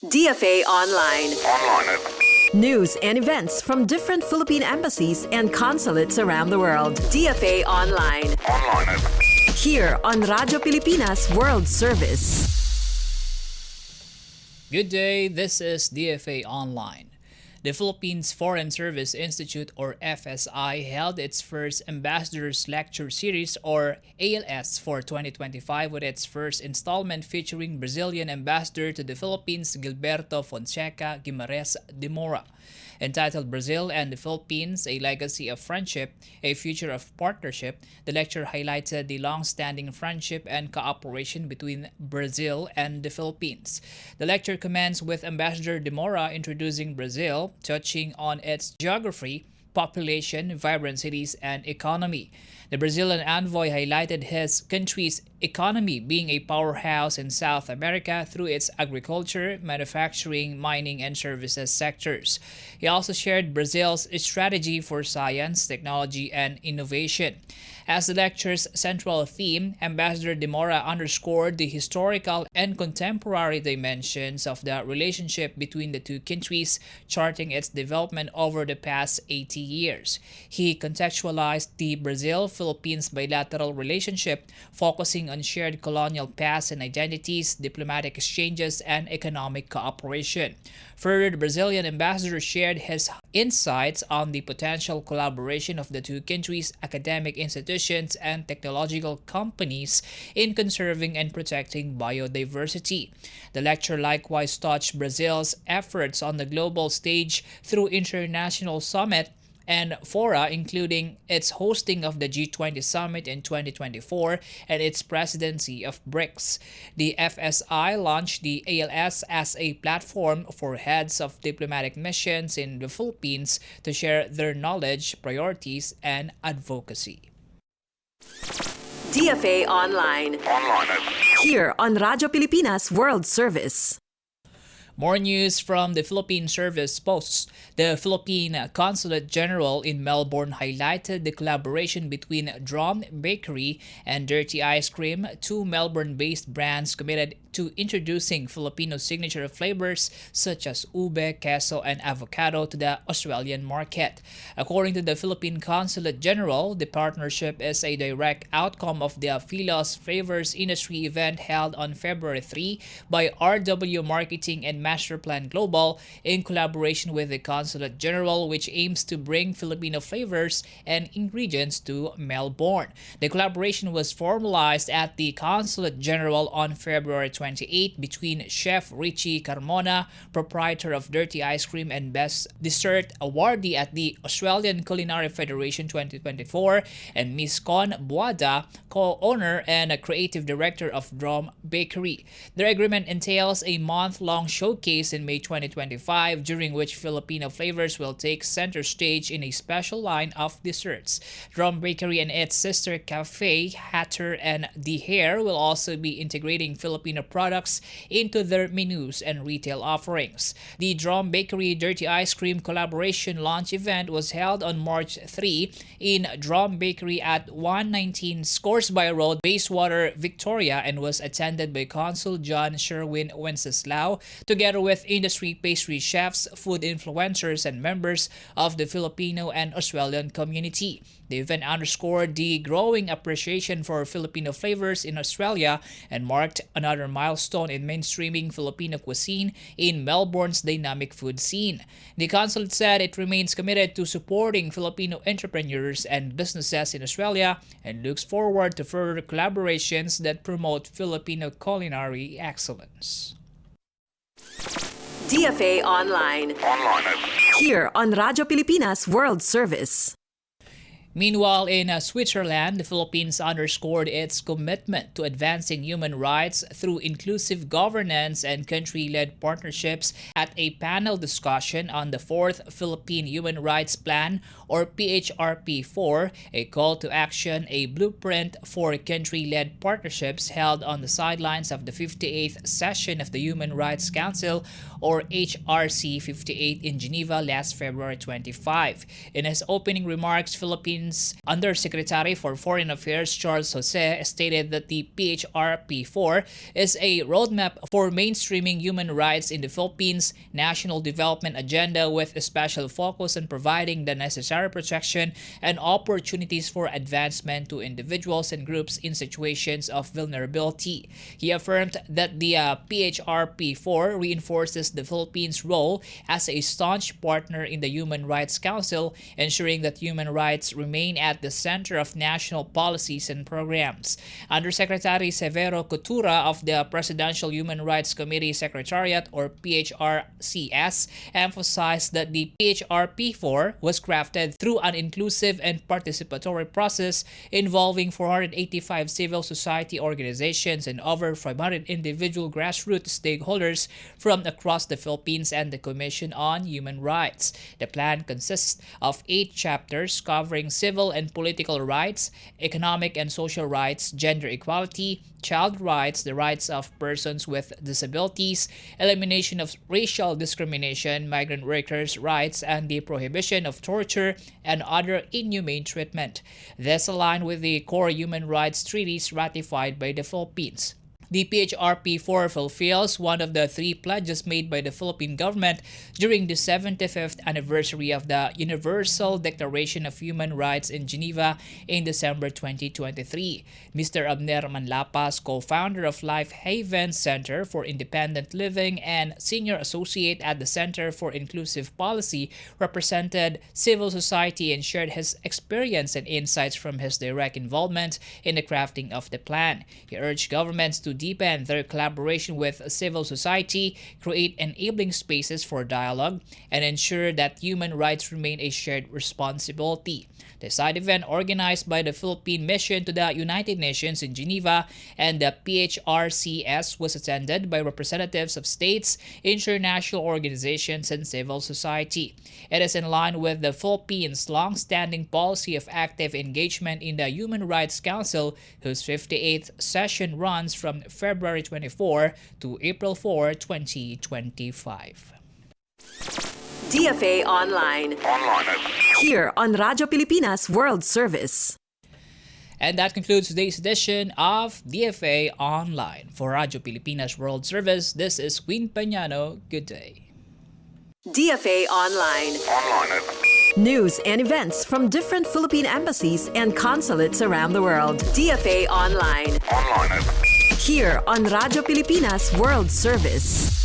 DFA Online. News and events from different Philippine embassies and consulates around the world. DFA Online. Here on Radyo Pilipinas World Service. Good day, this is DFA Online. The Philippines Foreign Service Institute, or FSI, held its first Ambassadors Lecture Series, or ALS, for 2025 with its first installment featuring Brazilian Ambassador to the Philippines, Gilberto Fonseca Guimarães de Moura. Entitled Brazil and the Philippines, A Legacy of Friendship, A Future of Partnership, the lecture highlighted the long-standing friendship and cooperation between Brazil and the Philippines. The lecture commenced with Ambassador de Moura introducing Brazil, touching on its geography, population, vibrant cities, and economy. The Brazilian envoy highlighted his country's economy being a powerhouse in South America through its agriculture, manufacturing, mining, and services sectors. He also shared Brazil's strategy for science, technology, and innovation. As the lecture's central theme, Ambassador de Moura underscored the historical and contemporary dimensions of the relationship between the two countries, charting its development over the past 80 years. He contextualized the Brazil-Philippines bilateral relationship, focusing on shared colonial past and identities, diplomatic exchanges, and economic cooperation. Further, the Brazilian ambassador shared his insights on the potential collaboration of the two countries' academic institutions and technological companies in conserving and protecting biodiversity. The lecture likewise touched Brazil's efforts on the global stage through international summit and fora, including its hosting of the G20 Summit in 2024 and its presidency of BRICS. The FSI launched the ALS as a platform for heads of diplomatic missions in the Philippines to share their knowledge, priorities, and advocacy. DFA Online. Here on Radyo Pilipinas World Service. More news from the Philippine Service Posts. The Philippine Consulate General in Melbourne highlighted the collaboration between Drum Bakery and Dirty Ice Cream, two Melbourne-based brands committed to introducing Filipino signature flavors such as ube, queso, and avocado to the Australian market. According to the Philippine Consulate General, the partnership is a direct outcome of the Philos Flavors Industry event held on February 3 by RW Marketing and Masterplan Global in collaboration with the Consulate General, which aims to bring Filipino flavors and ingredients to Melbourne. The collaboration was formalized at the Consulate General on February 28 between Chef Richie Carmona, proprietor of Dirty Ice Cream and Best Dessert awardee at the Australian Culinary Federation 2024, and Miss Con Buada, co-owner and a creative director of Drum Bakery. Their agreement entails a month-long showcase in May 2025, during which Filipino flavors will take center stage in a special line of desserts. Drum Bakery and its sister cafe, Hatter and The Hair, will also be integrating Filipino products into their menus and retail offerings. The Drum Bakery Dirty Ice Cream collaboration launch event was held on March 3 in Drum Bakery at 119 Scoresby Road, Bayswater, Victoria, and was attended by Consul John Sherwin Wenceslao, together with industry pastry chefs, food influencers, and members of the Filipino and Australian community. The event underscored the growing appreciation for Filipino flavors in Australia and marked another milestone in mainstreaming Filipino cuisine in Melbourne's dynamic food scene. The consulate said it remains committed to supporting Filipino entrepreneurs and businesses in Australia and looks forward to further collaborations that promote Filipino culinary excellence. DFA Online. Here on Radyo Pilipinas World Service. Meanwhile, in Switzerland, the Philippines underscored its commitment to advancing human rights through inclusive governance and country-led partnerships at a panel discussion on the 4th Philippine Human Rights Plan, or PHRP4, a call to action, a blueprint for country-led partnerships, held on the sidelines of the 58th session of the Human Rights Council, or HRC 58, in Geneva last February 25. In his opening remarks, Philippine Philippines Undersecretary for Foreign Affairs Charles Jose stated that the PHRP4 is a roadmap for mainstreaming human rights in the Philippines national development agenda with a special focus on providing the necessary protection and opportunities for advancement to individuals and groups in situations of vulnerability. He affirmed that the PHRP4 reinforces the Philippines' role as a staunch partner in the Human Rights Council, ensuring that human rights remain at the center of national policies and programs. Undersecretary Severo Coutura of the Presidential Human Rights Committee Secretariat, or PHRCS, emphasized that the PHRP4 was crafted through an inclusive and participatory process involving 485 civil society organizations and over 500 individual grassroots stakeholders from across the Philippines and the Commission on Human Rights. The plan consists of 8 chapters covering civil and political rights, economic and social rights, gender equality, child rights, the rights of persons with disabilities, elimination of racial discrimination, migrant workers' rights, and the prohibition of torture and other inhumane treatment. This aligned with the core human rights treaties ratified by the Philippines. The PHRP4 fulfills one of the 3 pledges made by the Philippine government during the 75th anniversary of the Universal Declaration of Human Rights in Geneva in December 2023. Mr. Abner Manlapas, co-founder of Life Haven Center for Independent Living and senior associate at the Center for Inclusive Policy, represented civil society and shared his experience and insights from his direct involvement in the crafting of the plan. He urged governments to deepen their collaboration with civil society, create enabling spaces for dialogue, and ensure that human rights remain a shared responsibility. The side event, organized by the Philippine Mission to the United Nations in Geneva and the PHRCS, was attended by representatives of states, international organizations, and civil society. It is in line with the Philippines' long-standing policy of active engagement in the Human Rights Council, whose 58th session runs from February 24 to April 4, 2025. DFA Online. Here on Radyo Pilipinas World Service. And that concludes today's edition of DFA Online. For Radyo Pilipinas World Service, this is Win Peñano. Good day. DFA Online. News and events from different Philippine embassies and consulates around the world. DFA Online. Here on Radyo Pilipinas World Service.